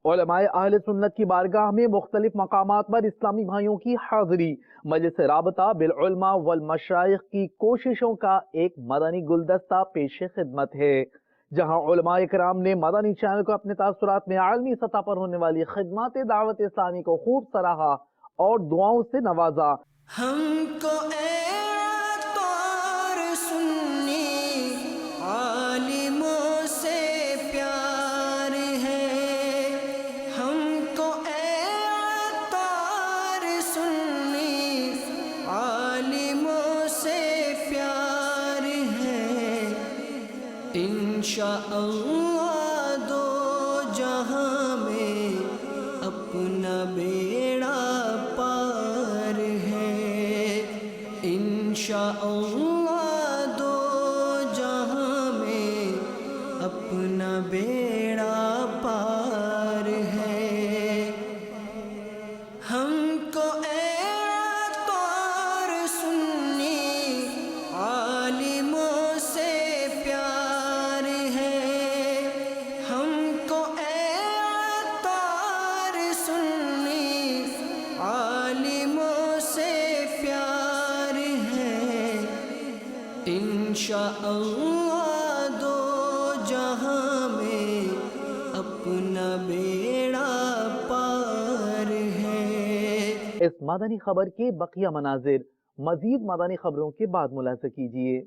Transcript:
علماء اہل سنت کی بارگاہ میں مختلف مقامات پر اسلامی بھائیوں کی حاضری، مجلس رابطہ بالعلماء والمشائخ کی کوششوں کا ایک مدنی گلدستہ پیش خدمت ہے، جہاں علماء کرام نے مدنی چینل کو اپنے تاثرات میں عالمی سطح پر ہونے والی خدمات دعوت اسلامی کو خوب سراہا اور دعاؤں سے نوازا۔ ہم کو اے طور سنی عالموں سے پیار ہے، ہم کو اے طور سنی عالموں سے پیار ہے، انشاءاللہ دو جہاں میں اپنا بیڑا پار ہے، انشاءاللہ دو جہاں میں اپنا بیڑا پار ہے۔ ہم کو اے طور سنی عالموں سے پیار ہے، ہم کو اے طور سنی عالموں سے پیار ہے، انشاءاللہ دو جہاں میں اپنا بیڑا پار ہے۔ اس مدنی خبر کے بقیہ مناظر مزید مدنی خبروں کے بعد ملاحظہ کیجیے۔